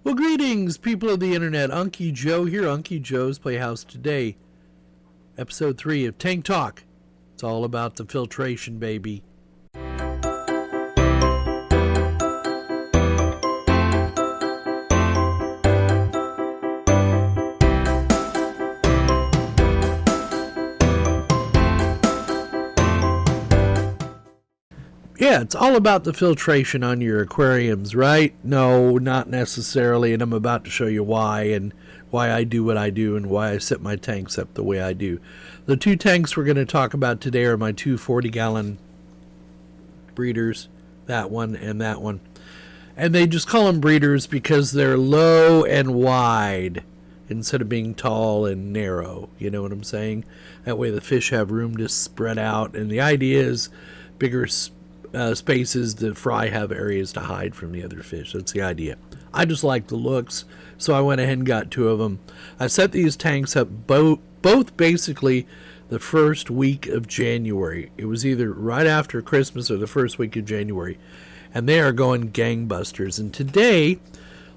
Well, greetings, people of the internet. Unky Joe here, Unky Joe's Playhouse today. Episode 3 of Tank Talk. It's all about the filtration, baby. Yeah, it's all about the filtration on your aquariums, right? No, not necessarily, and I'm about to show you why, and why I do what I do, and why I set my tanks up the way I do. The two tanks we're going to talk about today are my two 40-gallon breeders, that one and that one. And they just call them breeders because they're low and wide instead of being tall and narrow, you know what I'm saying? That way the fish have room to spread out, and the idea is bigger spaces, the fry have areas to hide from the other fish. That's the idea. I just like the looks, so I went ahead and got two of them. I set these tanks up both basically the first week of January. It was either right after Christmas or the first week of January, and they are going gangbusters. And today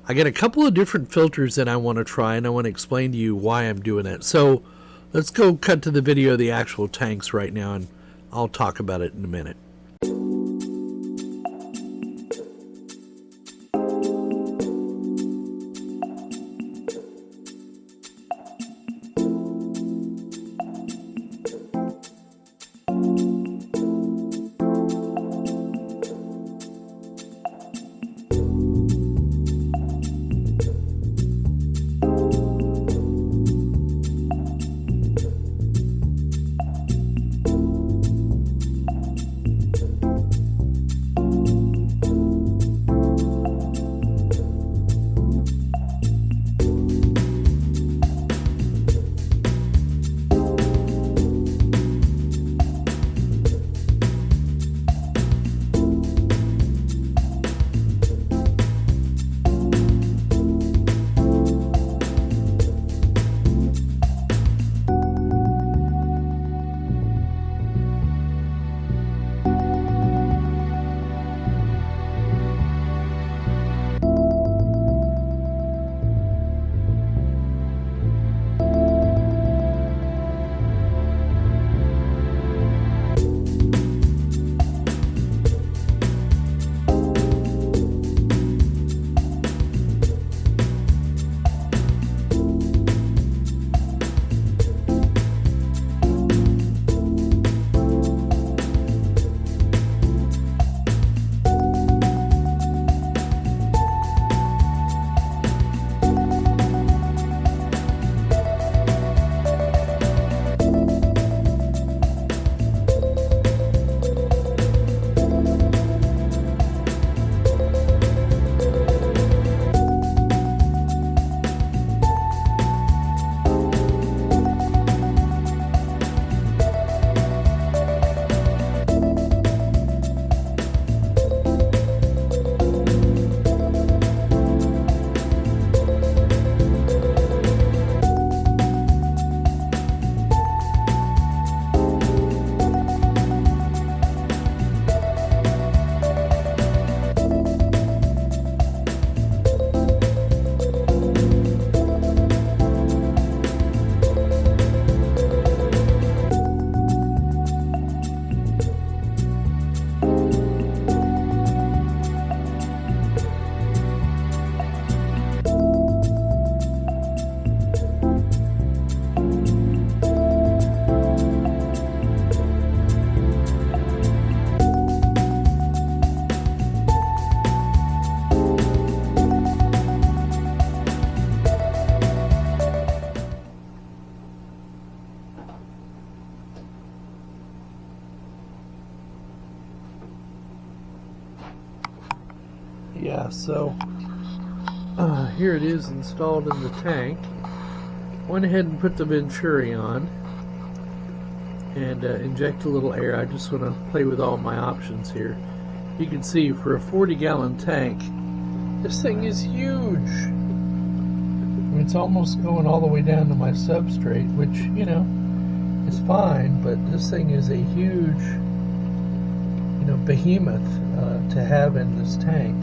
I got a couple of different filters that I want to try, and I want to explain to you why I'm doing that. So let's go cut to the video of the actual tanks right now, and I'll talk about it in a minute. Yeah, so here it is installed in the tank. Went ahead and put the Venturi on and inject a little air. I just want to play with all my options here. You can see for a 40-gallon tank, this thing is huge. It's almost going all the way down to my substrate, which, you know, is fine, but this thing is a huge, behemoth to have in this tank.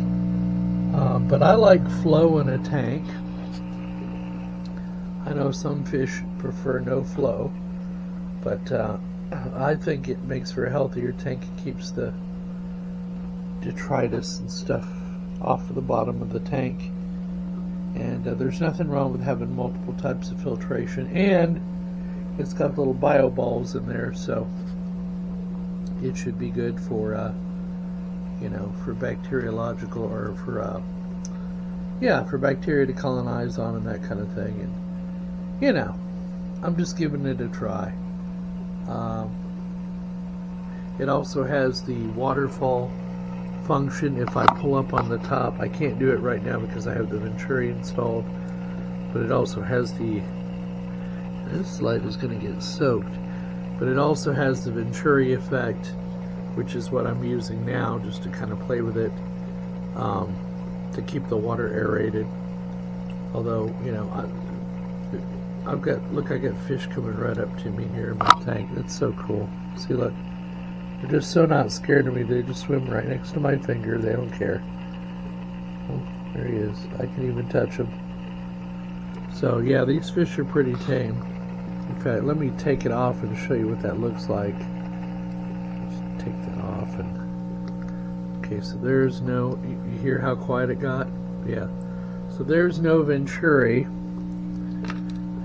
But I like flow in a tank. I know some fish prefer no flow, but I think it makes for a healthier tank. It keeps the detritus and stuff off of the bottom of the tank. And there's nothing wrong with having multiple types of filtration. And it's got little bio balls in there, so it should be good for, for bacteriological, or for bacteria to colonize on and that kind of thing. And, I'm just giving it a try. It also has the waterfall function. If I pull up on the top, I can't do it right now because I have the Venturi installed, but it also has this light is going to get soaked, but it also has the Venturi effect, which is what I'm using now, just to kind of play with it, to keep the water aerated. Although, I got fish coming right up to me here in my tank. That's so cool. See, look. They're just so not scared of me. They just swim right next to my finger. They don't care. Oh, there he is. I can even touch him. So, yeah, these fish are pretty tame. In fact, let me take it off and show you what that looks like. Just take that off. Okay, so there's no... You hear how quiet it got? Yeah. So there's no Venturi.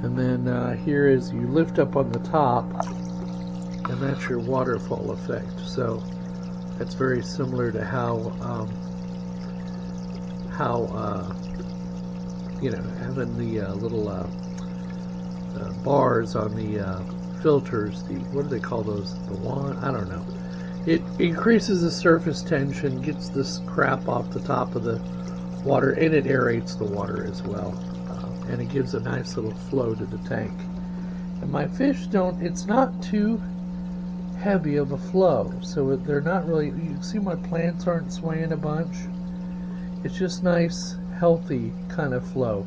And then here is, you lift up on the top, and that's your waterfall effect. So that's very similar to how having the little bars on the filters, what do they call those? The wand? I don't know. It increases the surface tension, gets this crap off the top of the water, and it aerates the water as well. And it gives a nice little flow to the tank. And my fish it's not too heavy of a flow, so they're not really, you can see my plants aren't swaying a bunch. It's just nice, healthy kind of flow.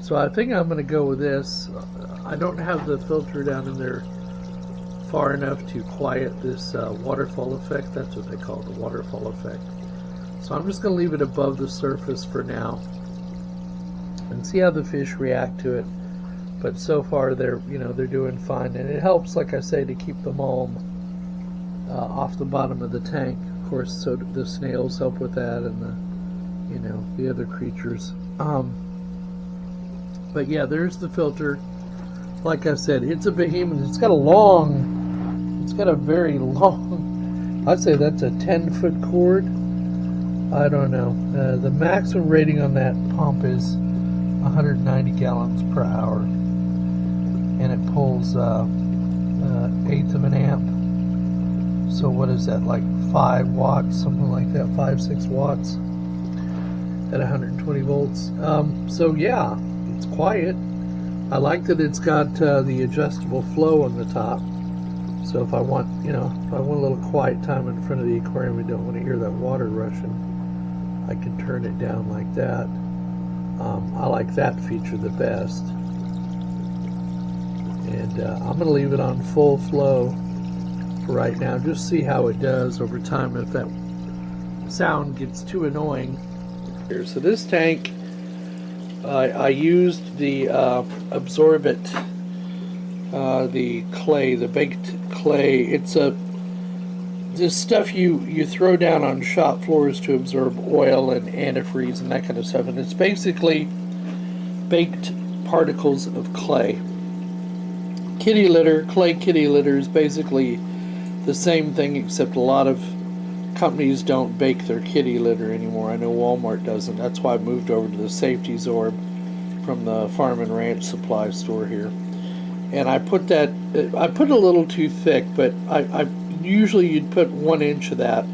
So I think I'm going to go with this. I don't have the filter down in there far enough to quiet this waterfall effect. That's what they call it, the waterfall effect. So I'm just going to leave it above the surface for now and see how the fish react to it. But so far they're doing fine, and it helps, like I say, to keep the mulm off the bottom of the tank. Of course, so the snails help with that, and the other creatures. But yeah, there's the filter. Like I said, it's a behemoth. It's got a very long, I'd say that's a 10-foot cord. I don't know. The maximum rating on that pump is 190 gallons per hour, and it pulls eighth of an amp. So what is that, like 5 watts, something like that, 5-6 watts at 120 volts. So yeah, it's quiet. I like that it's got the adjustable flow on the top. So if I want, a little quiet time in front of the aquarium, we don't want to hear that water rushing, I can turn it down like that. I like that feature the best. And I'm going to leave it on full flow for right now. Just see how it does over time, if that sound gets too annoying. Here, so this tank, I used the absorbent, the clay, the baked clay. It's this stuff you throw down on shop floors to absorb oil and antifreeze and that kind of stuff, and it's basically baked particles of clay. Kitty litter, clay kitty litter is basically the same thing, except a lot of companies don't bake their kitty litter anymore. I know Walmart doesn't. That's why I moved over to the Safety Zorb from the Farm and Ranch supply store here. And I put a little too thick, but I usually you'd put 1 inch of that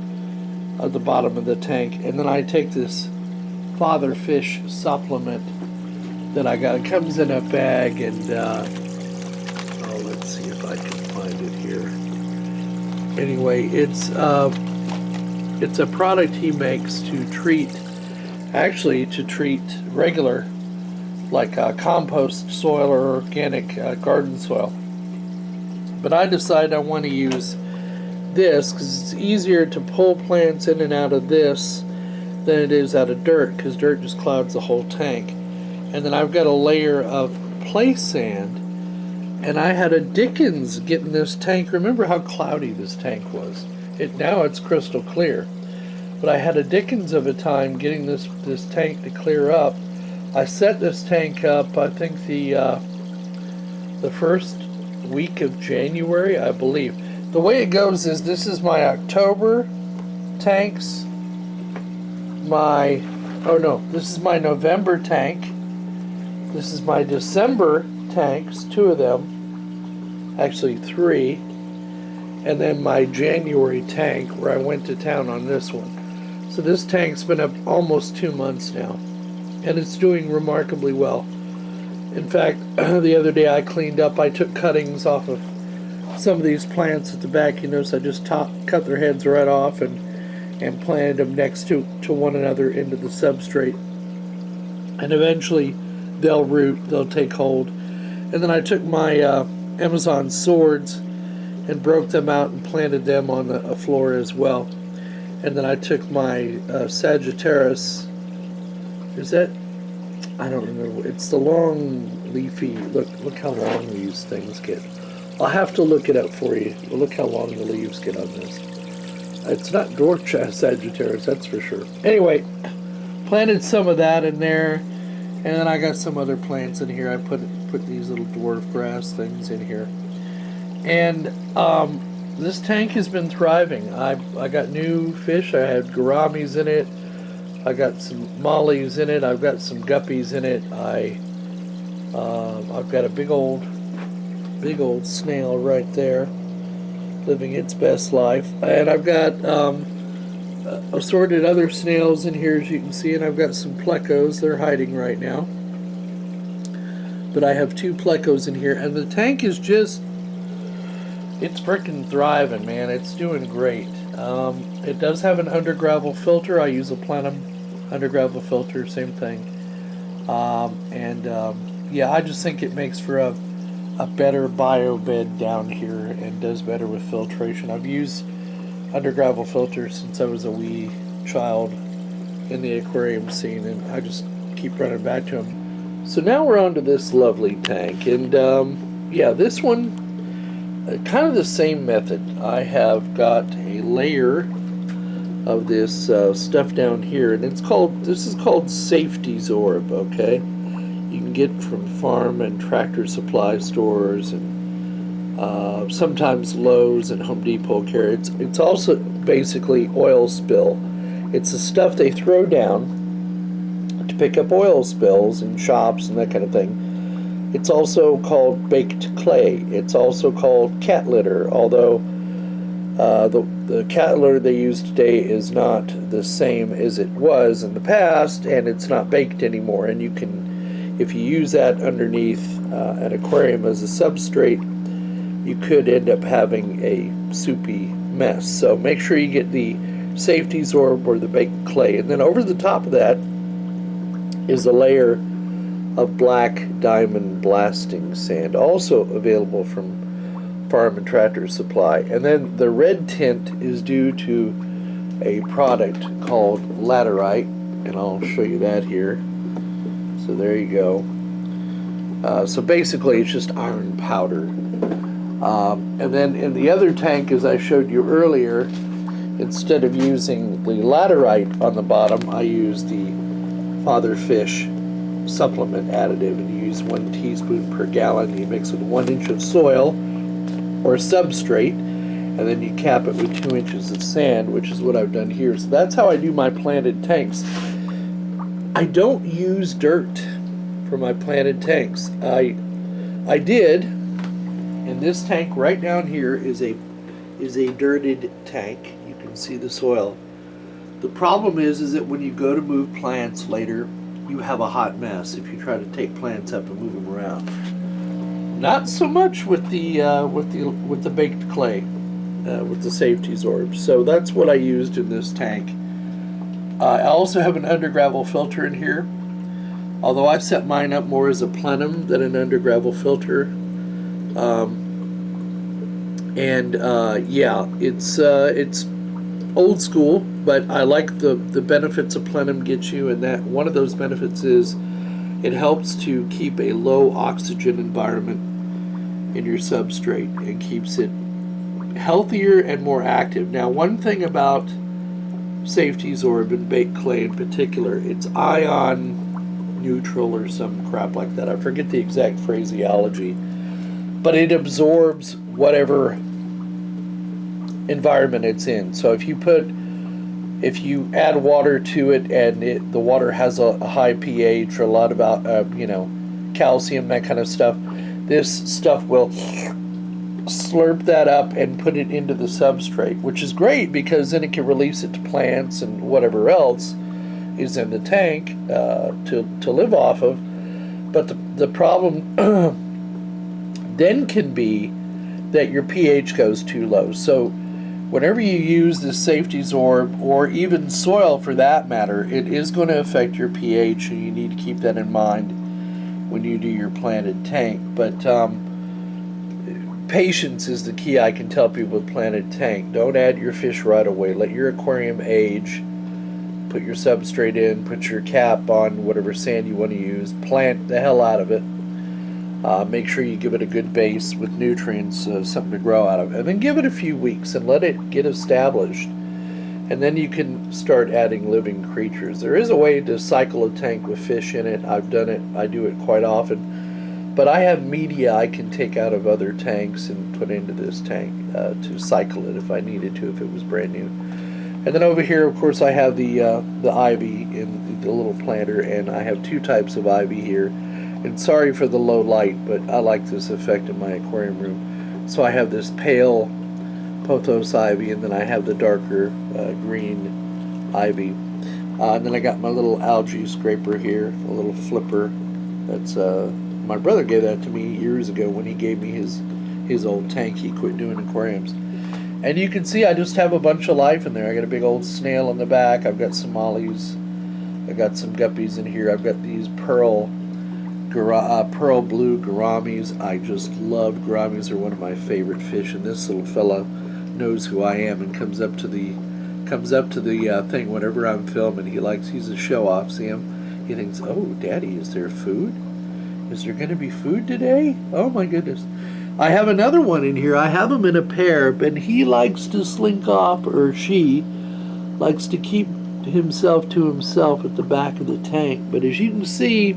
at the bottom of the tank, and then I take this father fish supplement that I got. It comes in a bag, and let's see if I can find it here. Anyway, it's a product he makes to treat regular, like compost soil or organic garden soil. But I decided I want to use this because it's easier to pull plants in and out of this than it is out of dirt, because dirt just clouds the whole tank. And then I've got a layer of play sand, and I had a Dickens getting this tank. Remember how cloudy this tank was? Now it's crystal clear. But I had a Dickens of a time getting this tank to clear up. I set this tank up, I think the first week of January, I believe. The way it goes is, this is my October tanks. This is my November tank. This is my December tanks, 2 of them, actually 3, and then my January tank where I went to town on this one. So this tank's been up almost 2 months now, and it's doing remarkably well. In fact, the other day I cleaned up, I took cuttings off of some of these plants at the back. You notice I just cut their heads right off and planted them next to one another into the substrate. And eventually they'll root, they'll take hold. And then I took my Amazon swords and broke them out and planted them on a floor as well. And then I took my Sagittarius, is that, I don't remember, it's the long leafy, look how long these things get. I'll have to look it up for you. Look how long the leaves get on this. It's not dwarf Sagittarius, that's for sure. Anyway, planted some of that in there, and then I got some other plants in here. I put these little dwarf grass things in here. And this tank has been thriving. I got new fish. I had gouramis in it. I got some mollies in it. I've got some guppies in it. I've got a big old snail right there, living its best life. And I've got assorted other snails in here, as you can see, and I've got some plecos. They're hiding right now. But I have 2 plecos in here, and the tank is just, it's freaking thriving, man. It's doing great. It does have an under gravel filter. I use a plenum under gravel filter, same thing. Yeah, I just think it makes for a better bio bed down here and does better with filtration. I've used under gravel filters since I was a wee child in the aquarium scene, and I just keep running back to them. So now we're on to this lovely tank, and yeah, this one, kind of the same method. I have got a layer of this stuff down here, and this is called Safety Zorb, okay? You can get from farm and tractor supply stores, and sometimes Lowe's and Home Depot carry it. It's also basically oil spill. It's the stuff they throw down to pick up oil spills in shops and that kind of thing. It's also called baked clay. It's also called cat litter, although the cat litter they use today is not the same as it was in the past, and it's not baked anymore. And you can, if you use that underneath an aquarium as a substrate, you could end up having a soupy mess. So make sure you get the Safety Zorb or the baked clay. And then over the top of that is a layer of black diamond blasting sand, also available from Farm and Tractor Supply. And then the red tint is due to a product called laterite, and I'll show you that here. So there you go. So basically it's just iron powder. And then in the other tank, as I showed you earlier, instead of using the laterite on the bottom, I use the Father Fish supplement additive, and you use 1 teaspoon per gallon. You mix with 1 inch of soil or substrate, and then you cap it with 2 inches of sand, which is what I've done here. So that's how I do my planted tanks. I don't use dirt for my planted tanks. I did, and this tank right down here is a dirted tank. You can see the soil. The problem is that when you go to move plants later, you have a hot mess if you try to take plants up and move them around. Not so much with the baked clay, with the Safety Zorb. So that's what I used in this tank. I also have an under gravel filter in here, although I've set mine up more as a plenum than an under gravel filter. Yeah, it's old school. But I like the benefits a plenum gets you, and that one of those benefits is it helps to keep a low oxygen environment in your substrate and keeps it healthier and more active. Now, one thing about safety Zorb and baked clay in particular, it's ion neutral or some crap like that. I forget the exact phraseology, but it absorbs whatever environment it's in. So if you add water to it and the water has a high pH or a lot of calcium, that kind of stuff, this stuff will slurp that up and put it into the substrate, which is great because then it can release it to plants and whatever else is in the tank to live off of. But the problem then can be that your pH goes too low. So whenever you use this safety Zorb, or even soil for that matter, it is going to affect your pH, and you need to keep that in mind when you do your planted tank. But patience is the key, I can tell people with planted tank. Don't add your fish right away. Let your aquarium age. Put your substrate in, put your cap on whatever sand you want to use, plant the hell out of it. Make sure you give it a good base with nutrients, something to grow out of, and then give it a few weeks and let it get established. And then you can start adding living creatures. There is a way to cycle a tank with fish in it. I've done it. I do it quite often. But I have media I can take out of other tanks and put into this tank to cycle it if I needed to, if it was brand new. And then over here, of course, I have the ivy in the little planter, and I have two types of ivy here. And sorry for the low light, but I like this effect in my aquarium room. So I have this pale pothos ivy, and then I have the darker green ivy. And then I got my little algae scraper here, a little flipper. That's my brother gave that to me years ago when he gave me his old tank. He quit doing aquariums. And you can see I just have a bunch of life in there. I got a big old snail in the back. I've got some mollies. I got some guppies in here. I've got these pearl blue gouramis. I just love gouramis. They're one of my favorite fish. And this little fella knows who I am and comes up to the thing whenever I'm filming. He's a show off. See him? He thinks, "Oh, Daddy, is there food? Is there going to be food today? Oh my goodness." I have another one in here. I have him in a pair, but he likes to slink off, or she likes to keep himself to himself at the back of the tank. But as you can see,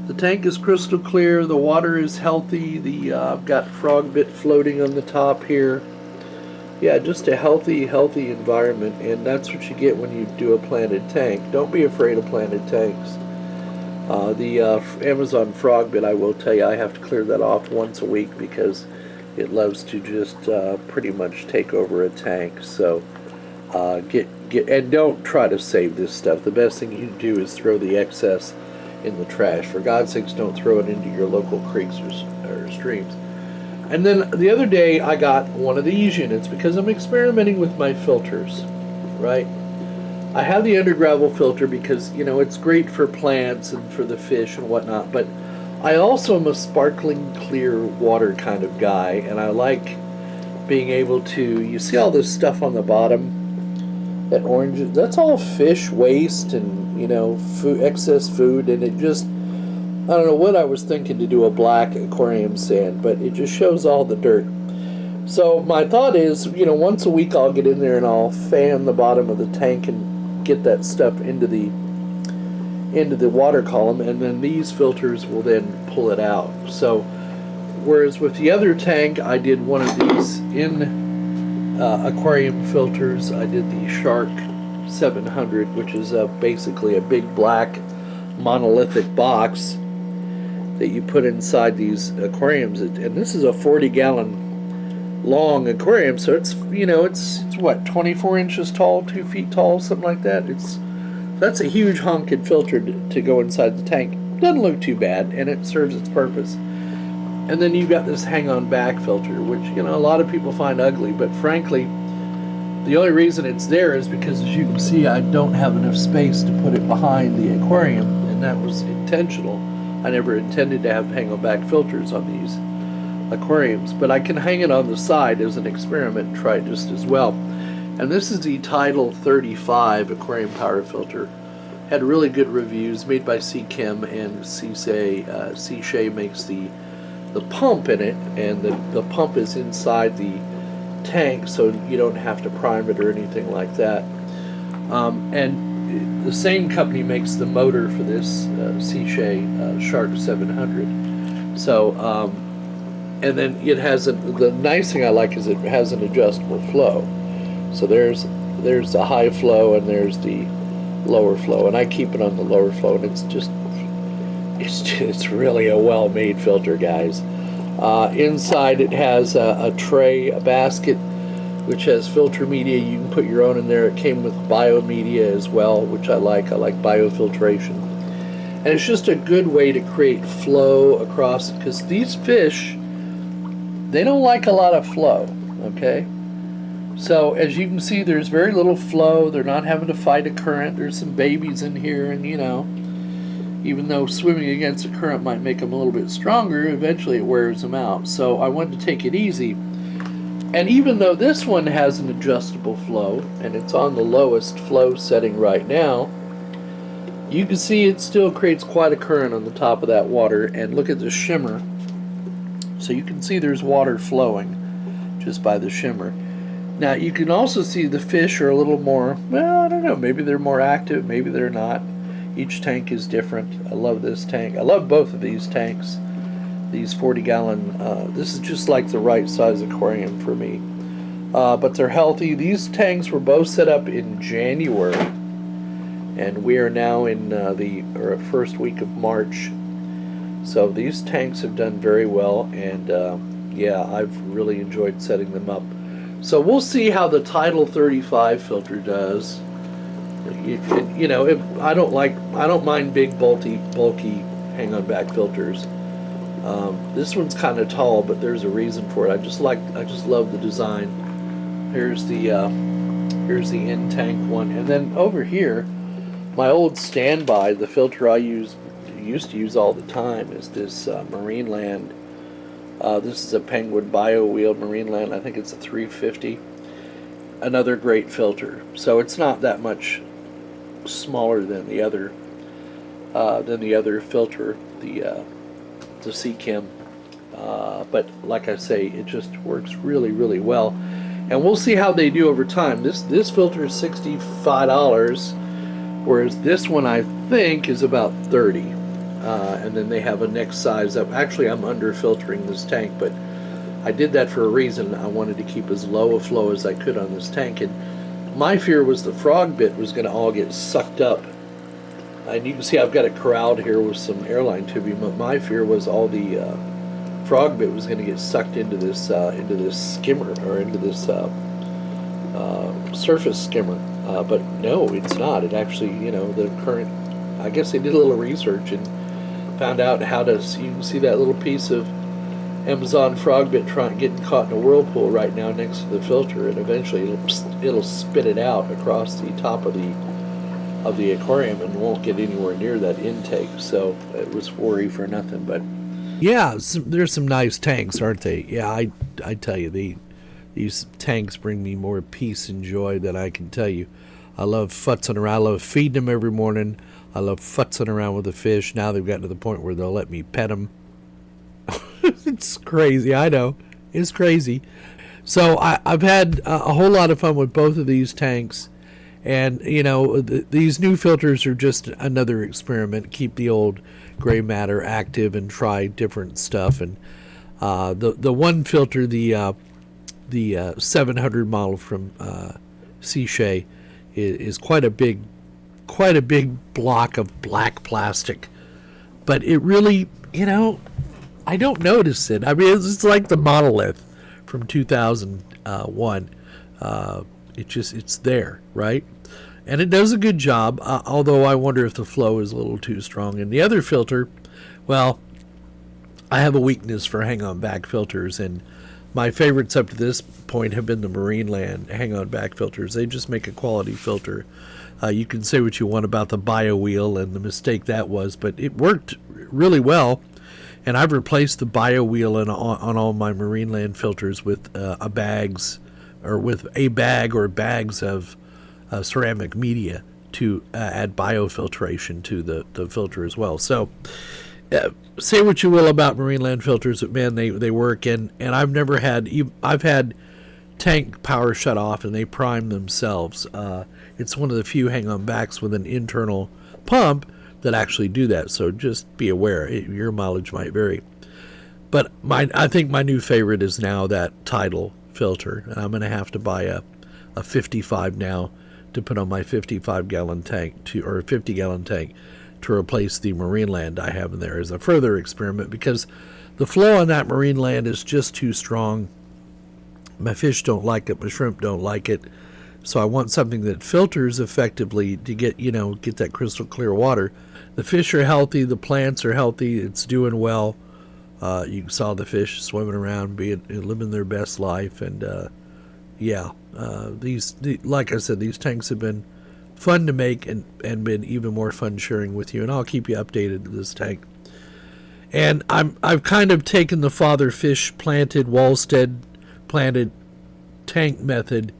the tank is crystal clear. The water is healthy. I've got frog bit floating on the top here. Yeah, just a healthy environment, and that's what you get when you do a planted tank. Don't be afraid of planted tanks. The Amazon frog bit, I will tell you, I have to clear that off once a week because it loves to just pretty much take over a tank. So and don't try to save this stuff. The best thing you can do is throw the excess in the trash. For God's sakes, don't throw it into your local creeks or streams. And then the other day I got one of these units because I'm experimenting with my filters, right? I have the under gravel filter because, it's great for plants and for the fish and whatnot, but I also am a sparkling clear water kind of guy, and I like being able to, you see all this stuff on the bottom, that orange, that's all fish waste and, food, excess food, and it just, I don't know what I was thinking to do a black aquarium sand, but it just shows all the dirt. So my thought is, once a week I'll get in there and I'll fan the bottom of the tank and get that stuff into the water column, and then these filters will then pull it out. So whereas with the other tank I did one of these in aquarium filters, I did the Shark 700, which is basically a big black monolithic box that you put inside these aquariums, and this is a 40-gallon long aquarium, so it's it's what, 24 inches tall, 2 feet tall, something like that. That's a huge honking filter to go inside the tank. Doesn't look too bad, and it serves its purpose. And then you've got this hang-on back filter, which a lot of people find ugly, but frankly, the only reason it's there is because, as you can see, I don't have enough space to put it behind the aquarium, and that was intentional. I never intended to have hang-on back filters on these aquariums, but I can hang it on the side as an experiment and try it just as well. And this is the Tidal 35 aquarium power filter. Had really good reviews, made by Chem, and Seashea makes the pump in it, and the pump is inside the tank, so you don't have to prime it or anything like that. And the same company makes the motor for this Seashea Shark 700. So, and then it has the nice thing I like is it has an adjustable flow. So there's the high flow and there's the lower flow, and I keep it on the lower flow, and it's really a well-made filter, guys. Inside it has a tray, a basket, which has filter media. You can put your own in there. It came with biomedia as well, which I like. I like biofiltration. And it's just a good way to create flow across, because these fish, they don't like a lot of flow, okay? So as you can see, there's very little flow. They're not having to fight a current. There's some babies in here, and you know, even though swimming against a current might make them a little bit stronger, eventually it wears them out. So I wanted to take it easy. And even though this one has an adjustable flow, and it's on the lowest flow setting right now, you can see it still creates quite a current on the top of that water. And look at the shimmer. So you can see there's water flowing just by the shimmer. Now you can also see the fish are a little more, well, I don't know, maybe they're more active, maybe they're not. Each tank is different. I love this tank. I love both of these tanks. These 40-gallon, this is just like the right size aquarium for me. But they're healthy. These tanks were both set up in January, and we are now in the first week of March. So these tanks have done very well, and yeah, I've really enjoyed setting them up. So we'll see how the Tidal 35 filter does. You know, I don't mind big, bulky hang-on back filters. This one's kind of tall, but there's a reason for it. I just love the design. Here's the in tank one, and then over here, my old standby, the filter I used to use all the time, is this Marineland. This is a Penguin Bio Wheel Marineland. I think it's a 350. Another great filter. So it's not that much smaller than the other filter, the Chem. But like I say, it just works really, really well. And we'll see how they do over time. This filter is $65, whereas this one I think is about $30. And then they have a next size up. Actually, I'm under filtering this tank, but I did that for a reason. I wanted to keep as low a flow as I could on this tank, and my fear was the frog bit was going to all get sucked up. And you can see I've got it corralled here with some airline tubing, but my fear was all the frog bit was going to get sucked into this skimmer, or into this surface skimmer. But no, it's not. It actually, you know, the current, I guess they did a little research and found out how to, so you can see that little piece of Amazon frog bit getting caught in a whirlpool right now next to the filter, and eventually it'll spit it out across the top of the aquarium and won't get anywhere near that intake. So it was worry for nothing. But yeah, there's some nice tanks, aren't they? Yeah, I tell you, these tanks bring me more peace and joy than I can tell you. I love futzing around. I love feeding them every morning. I love futzing around with the fish. Now they've gotten to the point where they'll let me pet them. It's crazy. I know. It's crazy. So I've had a whole lot of fun with both of these tanks. And, you know, these new filters are just another experiment. Keep the old gray matter active and try different stuff. And the one filter, the 700 model from Seashea, is quite a big block of black plastic. But it really, you know, I don't notice it. I mean, it's like the monolith from 2001. It's there, right? And it does a good job, although I wonder if the flow is a little too strong. And the other filter, well, I have a weakness for hang-on back filters, and my favorites up to this point have been the Marineland hang-on back filters. They just make a quality filter. You can say what you want about the Bio Wheel and the mistake that was, but it worked really well. And I've replaced the Bio Wheel on all my Marineland filters with a bags or with a bag or bags of ceramic media to add biofiltration to the filter as well. So say what you will about marine land filters, but man, they work. And I've had tank power shut off and they prime themselves. It's one of the few hang-on backs with an internal pump that actually do that. So just be aware, your mileage might vary. But I think my new favorite is now that tidal filter, and I'm going to have to buy a 55 now to put on my 55-gallon tank or 50-gallon tank to replace the marine land I have in there as a further experiment, because the flow on that marine land is just too strong. My fish don't like it, my shrimp don't like it, so I want something that filters effectively to get that crystal clear water. The fish are healthy, the plants are healthy, it's doing well. You saw the fish swimming around, living their best life, and like I said, these tanks have been fun to make and been even more fun sharing with you, and I'll keep you updated with this tank. And I've kind of taken the father fish planted, Wallstead planted tank method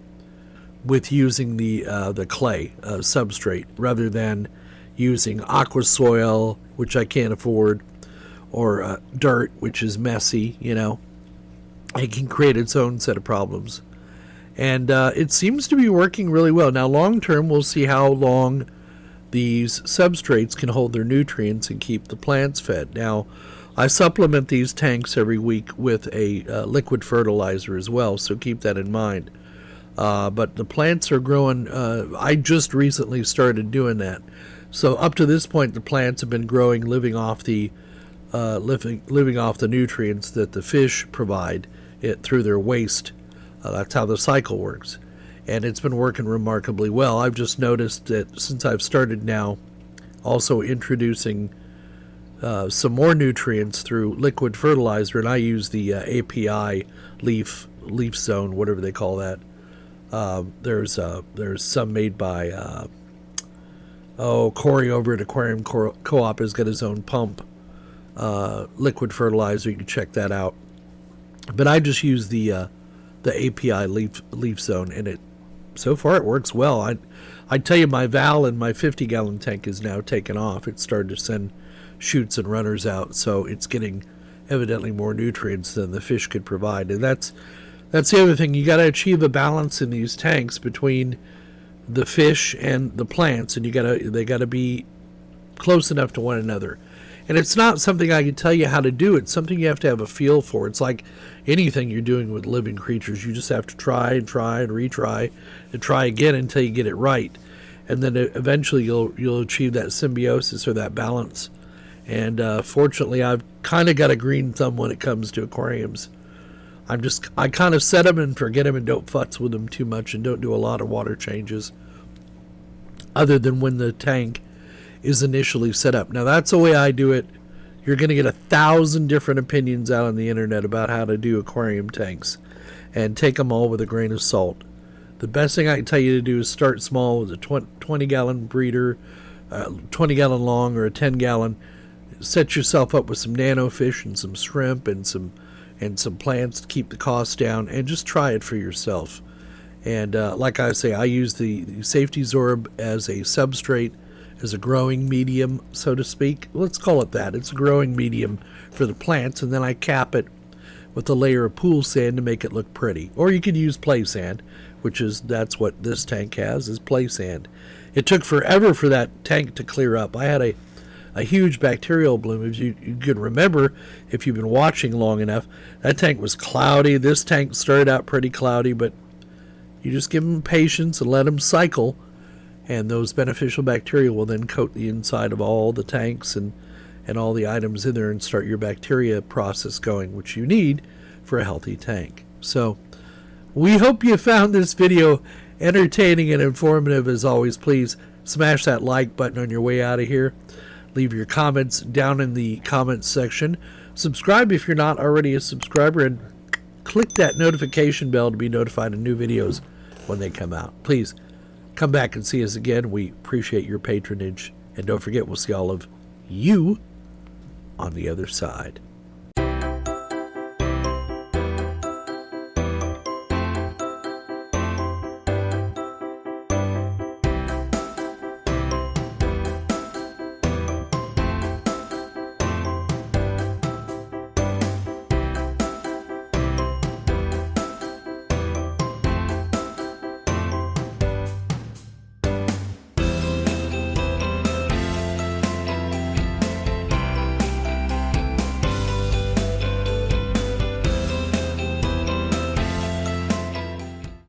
with using the clay substrate rather than using aqua soil, which I can't afford, or dirt, which is messy. It can create its own set of problems. And it seems to be working really well. Now, long term, we'll see how long these substrates can hold their nutrients and keep the plants fed. Now, I supplement these tanks every week with a liquid fertilizer as well, so keep that in mind. But the plants are growing. I just recently started doing that. So up to this point, the plants have been growing, living off the nutrients that the fish provide through their waste. That's how the cycle works. And it's been working remarkably well. I've just noticed that since I've started now also introducing some more nutrients through liquid fertilizer, and I use the API leaf zone, whatever they call that. There's some made by Corey over at Aquarium Co-op has got his own pump liquid fertilizer. You can check that out. But I just use the API leaf zone, and so far it works well. I tell you, my valve in my 50-gallon tank is now taken off. It started to send shoots and runners out, so it's getting evidently more nutrients than the fish could provide. And that's the other thing. You got to achieve a balance in these tanks between the fish and the plants, and they got to be close enough to one another. And it's not something I can tell you how to do. It's something you have to have a feel for. It's like anything you're doing with living creatures. You just have to try and retry and try again until you get it right. And then eventually you'll achieve that symbiosis or that balance. And fortunately, I've kind of got a green thumb when it comes to aquariums. I kind of set them and forget them and don't futz with them too much and don't do a lot of water changes other than when the tank is initially set up. Now, that's the way I do it. You're going to get 1,000 different opinions out on the internet about how to do aquarium tanks, and take them all with a grain of salt. The best thing I can tell you to do is start small with a 20-gallon breeder, 20-gallon long or a 10-gallon. Set yourself up with some nano fish and some shrimp and some plants to keep the costs down, and just try it for yourself. And like I say, I use the Safety Zorb as a substrate, as a growing medium, so to speak. Let's call it that. It's a growing medium for the plants, and then I cap it with a layer of pool sand to make it look pretty. Or you could use play sand, that's what this tank has, is play sand. It took forever for that tank to clear up. I had a huge bacterial bloom. If you could remember, if you've been watching long enough, that tank was cloudy. This tank started out pretty cloudy, but you just give them patience and let them cycle, and those beneficial bacteria will then coat the inside of all the tanks and all the items in there and start your bacteria process going, which you need for a healthy tank. So we hope you found this video entertaining and informative. As always, please smash that like button on your way out of here. Leave your comments down in the comments section. Subscribe if you're not already a subscriber, and click that notification bell to be notified of new videos when they come out. Please come back and see us again. We appreciate your patronage. And don't forget, we'll see all of you on the other side.